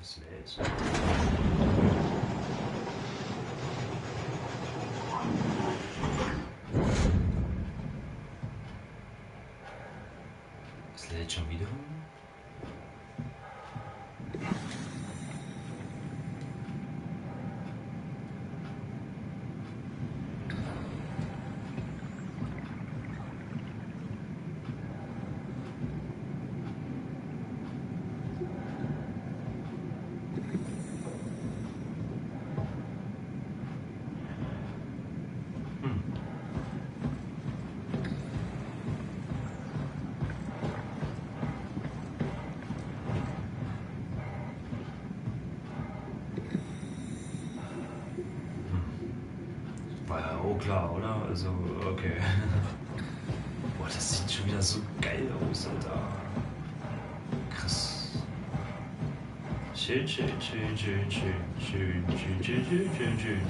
Es lädt. Es lädt schon wieder. War ja auch klar, oder? Also, okay. Boah, das sieht schon wieder so geil aus, Alter. Krass. Schön, schön, schön, schön, schön, schön, schön, schön, schön, schön, schön.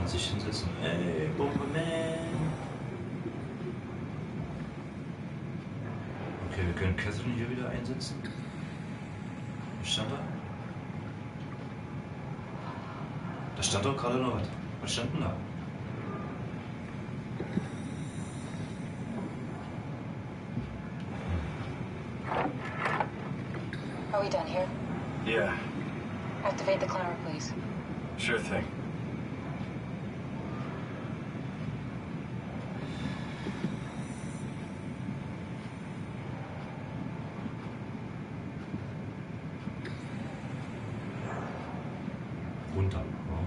Sich hinsetzen. Ey, Bomberman! Okay, wir können Catherine hier wieder einsetzen. Was stand da? Da stand doch gerade noch was. Was stand denn da? Are we done here? Yeah. Activate the climber, please. Sure thing. Runter. Oh.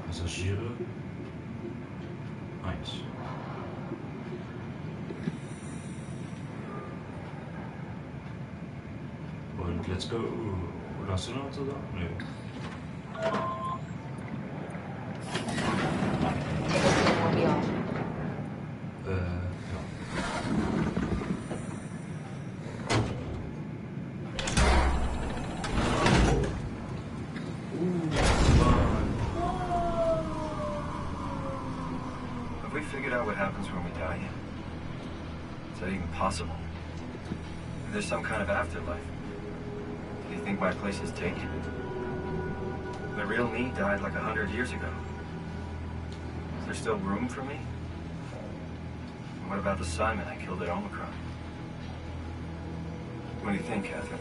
Passagiere. 1. Und let's go. Oder hast du noch was zu sagen? Nee. Take a seat and we'll be off. Ja. Have we figured out what happens when we die yet? Is that even possible? If there's some kind of afterlife, do you think my place is taken? The real me died like 100 years ago. Is there still room for me? And what about the Simon I killed at Omicron? What do you think, Catherine?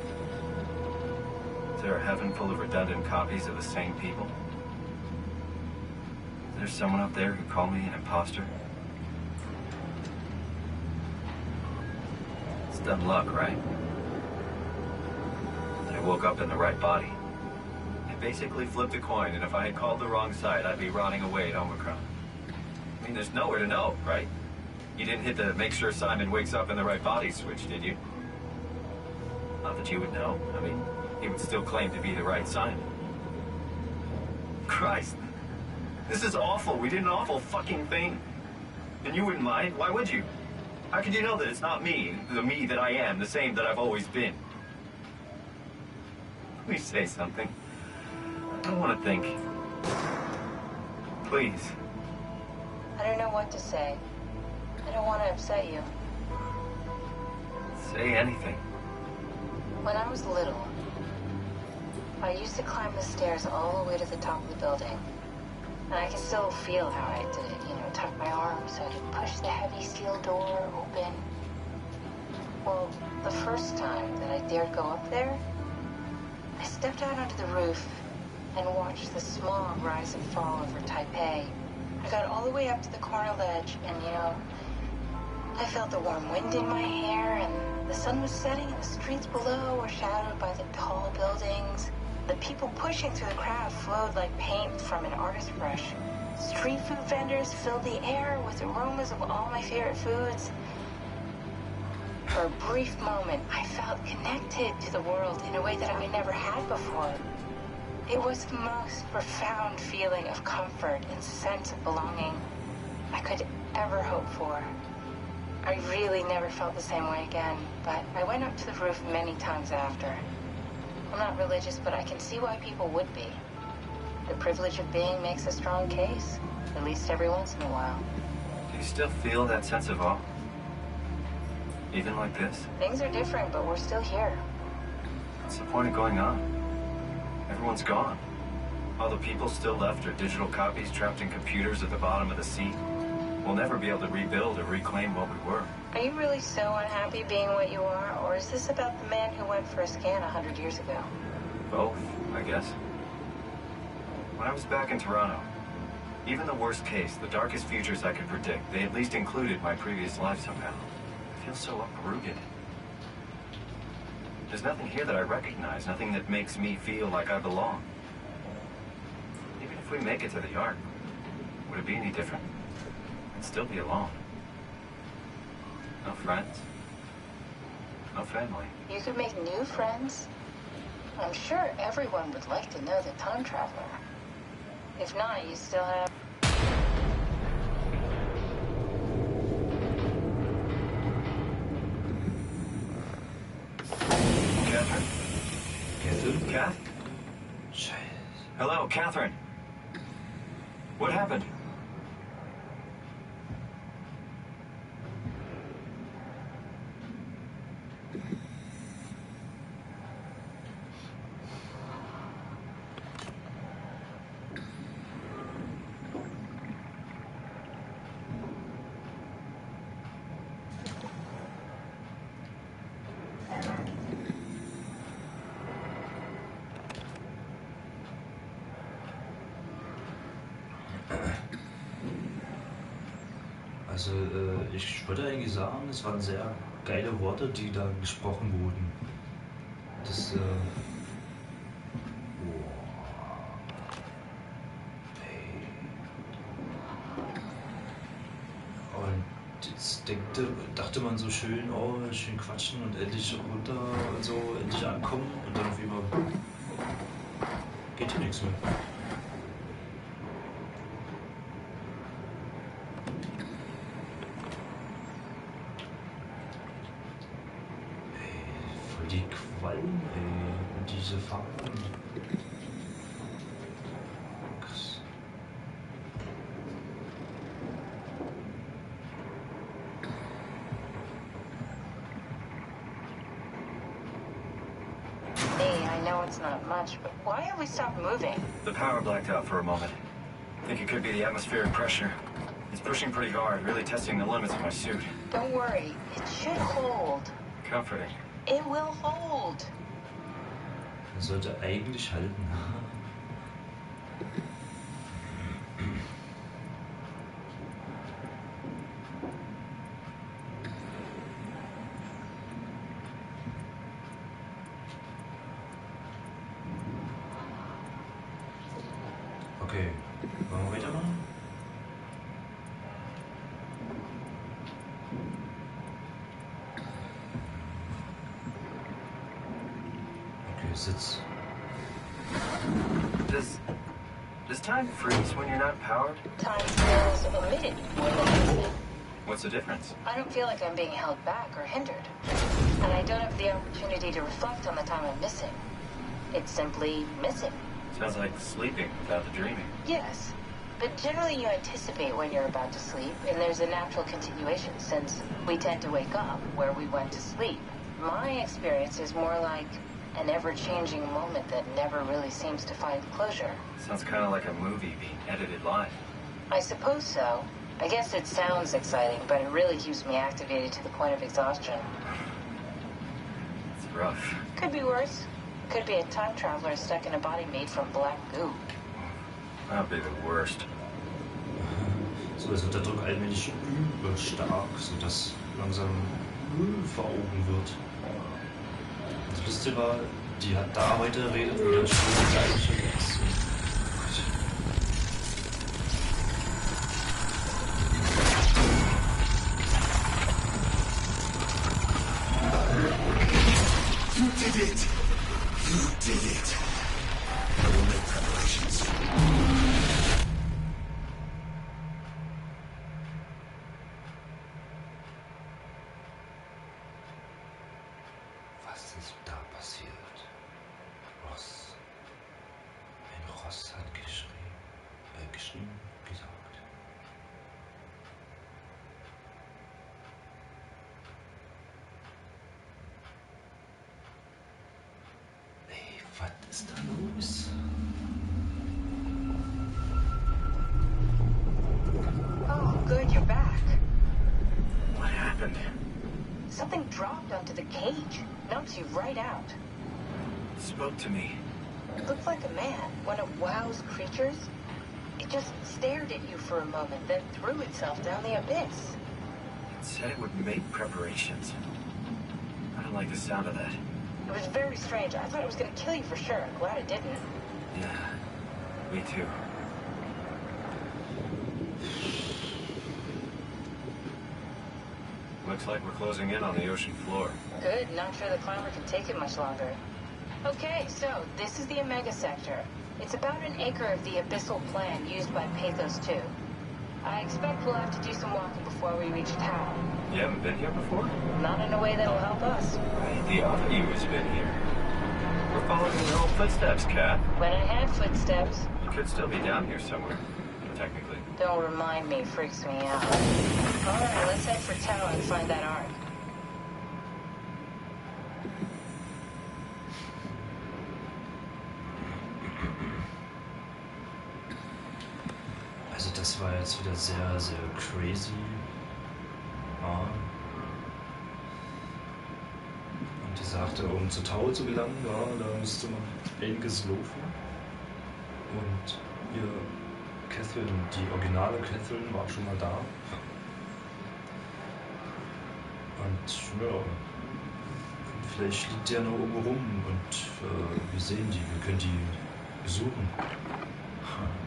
Is there a heaven full of redundant copies of the same people? Is there someone up there who called me an imposter? It's dumb luck, right? I woke up in the right body. I basically flipped a coin, and if I had called the wrong side, I'd be rotting away at Omicron. I mean, there's nowhere to know, right? You didn't hit the make sure Simon wakes up in the right body switch, did you? Not that you would know. I mean, he would still claim to be the right Simon. Christ. This is awful. We did an awful fucking thing. And you wouldn't mind? Why would you? How could you know that it's not me, the me that I am, the same that I've always been? Please say something. I don't want to think. Please. I don't know what to say. I don't want to upset you. Say anything. When I was little, I used to climb the stairs all the way to the top of the building. And I can still feel how I did it, you know, tuck my arms so I could push the heavy steel door open. Well, the first time that I dared go up there, I stepped out onto the roof and watched the smog rise and fall over Taipei. I got all the way up to the corner ledge and, you know, I felt the warm wind in my hair and the sun was setting and the streets below were shadowed by the tall buildings. The people pushing through the crowd flowed like paint from an artist brush. Street food vendors filled the air with aromas of all my favorite foods. For a brief moment, I felt connected to the world in a way that I never had before. It was the most profound feeling of comfort and sense of belonging I could ever hope for. I really never felt the same way again, but I went up to the roof many times after. I'm not religious, but I can see why people would be. The privilege of being makes a strong case, at least every once in a while. Do you still feel that sense of awe? Even like this? Things are different, but we're still here. What's the point of going on? Everyone's gone. All the people still left are digital copies trapped in computers at the bottom of the sea. We'll never be able to rebuild or reclaim what we were. Are you really so unhappy being what you are, or is this about the man who went for a scan 100 years ago? Both, I guess. When I was back in Toronto, even the worst case, the darkest futures I could predict, they at least included my previous life somehow. I feel so uprooted. There's nothing here that I recognize, nothing that makes me feel like I belong. Even if we make it to the Ark, would it be any different? I'd still be alone. No friends. No family. You could make new friends. I'm sure everyone would like to know the time traveler. If not, you still have... Catherine? Catherine? Kath? Scheiße. Hello, Catherine. What happened? Also, ich würde eigentlich sagen, es waren sehr geile Worte, die da gesprochen wurden. Das, hey. Und jetzt dachte man so schön, oh, schön quatschen und endlich runter und so, endlich ankommen und dann auf einmal geht hier nichts mehr. Die Quallen, ey, und diese Farben. Krass. Hey, I know it's not much, but why have we stopped moving? The power blacked out for a moment. I think it could be the atmospheric pressure. It's pushing pretty hard, really testing the limits of my suit. Don't worry, it should hold. Comforting. It will hold. Das sollte eigentlich halten. Okay, wollen wir weitermachen? Sitz. Does time freeze when you're not powered? Time feels omitted more than anything. What's the difference? I don't feel like I'm being held back or hindered. And I don't have the opportunity to reflect on the time I'm missing. It's simply missing. Sounds like sleeping without the dreaming. Yes. But generally you anticipate when you're about to sleep, and there's a natural continuation since we tend to wake up where we went to sleep. My experience is more like an ever-changing moment that never really seems to find closure. Sounds kind of like a movie being edited live. I suppose so. I guess it sounds exciting, but it really keeps me activated to the point of exhaustion. It's rough. Could be worse. Could be a time traveler stuck in a body made from black goo. That'd be the worst. So, es wird der Druck allmählich überstark, sodass langsam vor Augen wird. Das Lustige war, die hat da heute geredet und dann schon die gleiche Reaktion. You did it! You did it! Was ist da passiert? Ross. Ein Ross hat gesagt. Ey, was ist da los? Oh, good, you're back. What happened? Something dropped onto the cage. Knocks you right out. It spoke to me. It looked like a man, one of WoW's creatures. It just stared at you for a moment, then threw itself down the abyss. It said it would make preparations. I don't like the sound of that. It was very strange. I thought it was going to kill you for sure. I'm glad it didn't. Yeah, me too. Looks like we're closing in on the ocean floor. Good, not sure the climber can take it much longer. Okay, so this is the Omega Sector. It's about an acre of the abyssal plan used by Pathos 2. I expect we'll have to do some walking before we reach town. You haven't been here before? Not in a way that'll help us. The other you has been here. We're following your own footsteps, Kat. When I had footsteps, You could still be down here somewhere, technically. don't remind me, freaks me out. Alright, let's head for town and find that ark. Also das war jetzt wieder sehr, sehr crazy. Ja. Und die sagte, um zur Tau zu gelangen, ja, da müsste man einiges laufen. Und ihr Catherine, die originale Catherine, war schon mal da. Und ja, vielleicht liegt die ja noch irgendwo rum und wir sehen die, wir können die besuchen.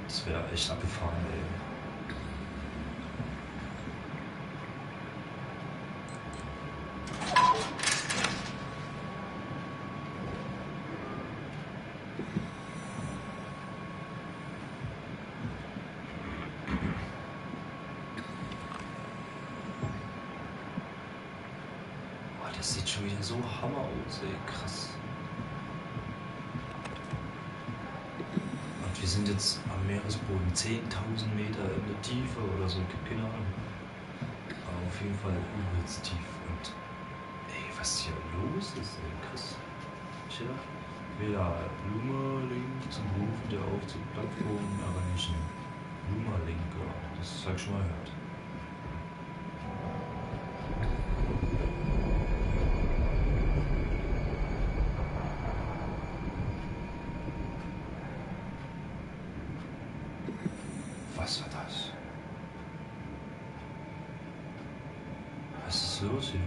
Das wäre echt abgefahren, ey. Boah, das sieht schon wieder so hammer aus, ey, krass. Wir sind jetzt am Meeresboden 10.000 Meter in der Tiefe oder so, keine Ahnung. Aber auf jeden Fall übelst tief. Und ey, was hier los ist, ey, krass. Tja, wieder Luma-Link zum Rufen der Aufzugplattform erreichen. Luma-Link, ja, das habe ich schon mal gehört. Was war das? Was ist los hier?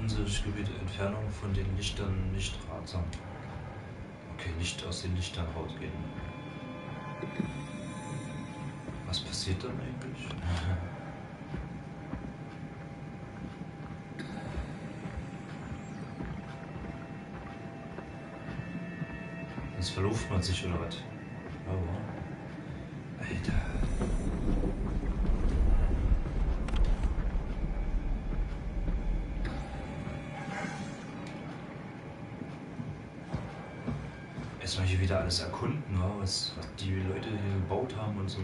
Unsichtbare Entfernung von den Lichtern nicht ratsam. Okay, nicht aus den Lichtern rausgehen. Was passiert dann eigentlich? Sonst verläuft man sich oder was? Oh. Alter. Erstmal hier wieder alles erkunden, was die Leute hier gebaut haben und so.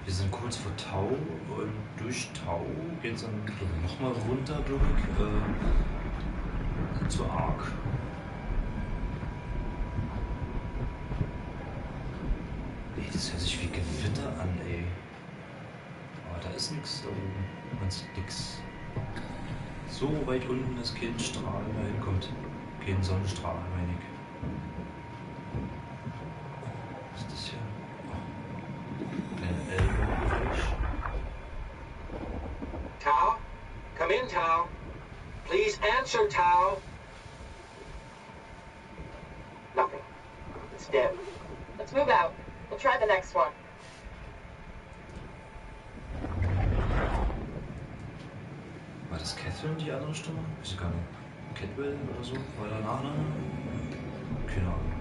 Wir sind kurz vor Tau und durch Tau geht's dann nochmal runter, glaube ich. Zu arg. Ey, das hört sich wie Gewitter an, ey. Aber da ist nichts da oben. Man sieht nichts. So weit unten, dass kein Strahl mehr hinkommt. Kein Sonnenstrahl, meine ich. Was ist das hier? Oh. Eine Elbe. Tao? Come in, Tao. Please answer, Tao. Nothing. It's dead. Let's move out. We'll try the next one. War das Catherine, die andere Stimme? Weiß ich gar nicht. Catwell oder so? War da Name? Keine Ahnung.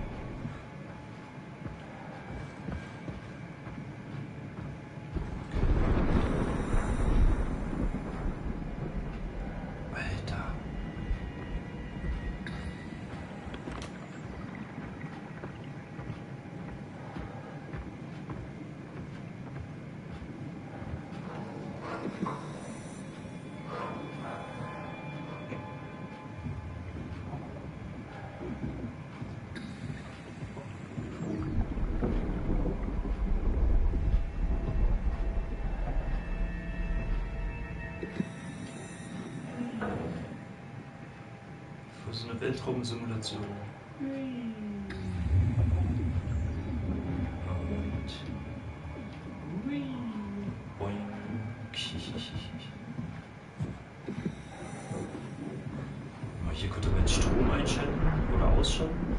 Alter. Für so eine Weltraumsimulation. Und boing. Mal hier könnte man Strom einschalten oder ausschalten.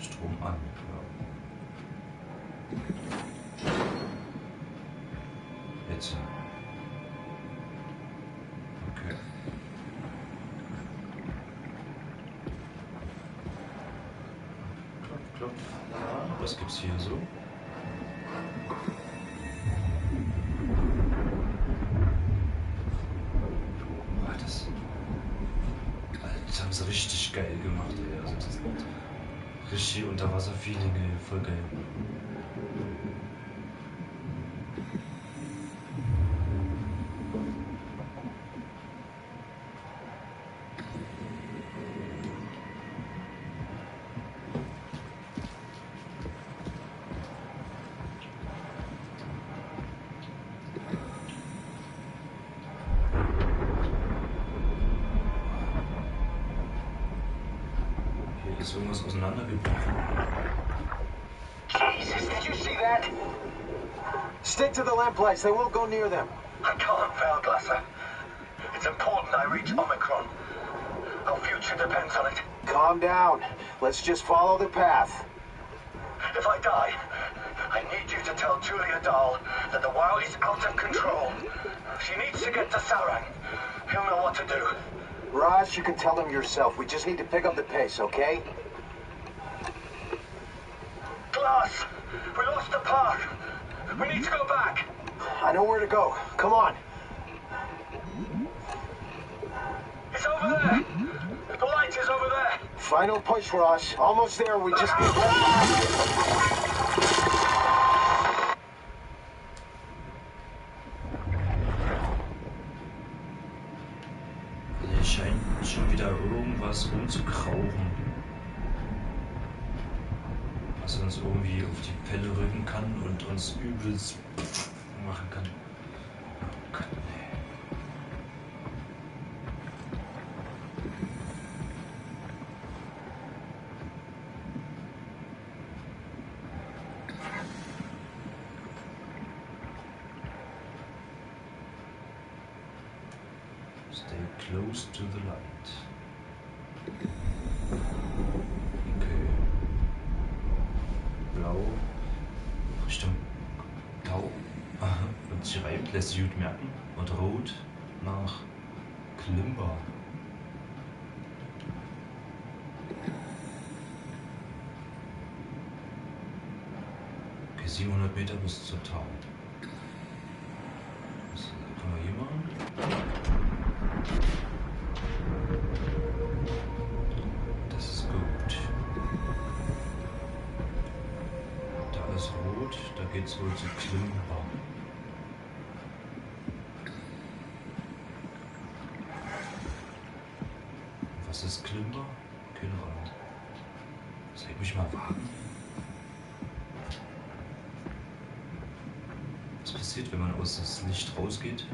Strom an. Ja. Jetzt. Okay. Klopf, klopf. Ja, was gibt's hier so? Boah, das haben sie richtig geil gemacht, ey. Also das richtig Unterwasser-Feeling, ey. Voll geil. Ist irgendwas auseinandergebrochen. Jesus, did you see that? Stick to the lamplights, they won't go near them. I can't, Valglasser. It's important I reach Omicron. Our future depends on it. Calm down. Let's just follow the path. If I die, I need you to tell Julia Dahl that the WoW is out of control. She needs to get to Sarang. He'll know what to do. Raj, you can tell him yourself. We just need to pick up the pace, okay? Glass! We lost the path! We need to go back! I know where to go. Come on. It's over there! The light is over there! Final push, Raj. Almost there. We just need... Hier scheint schon wieder irgendwas rumzukrauchen. Was uns irgendwie auf die Pelle rücken kann und uns übelst machen kann. Oh Gott, nee. Stay close to the light. Okay. Blau Richtung Tau. Und schreibt, lässt sich gut merken. Und rot nach Klimber. Okay, 700 Meter bis zur Tau. Was können wir hier machen? Das ist gut. geht's wohl zu Klimper. Was ist Klimper? Keine Ahnung. Soll ich mich mal warten? Was passiert, wenn man aus das Licht rausgeht?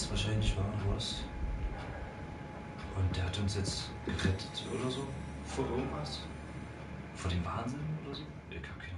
Wahrscheinlich war Ross. Und der hat uns jetzt gerettet oder so. Vor irgendwas. Vor dem Wahnsinn oder so. Ich hab keine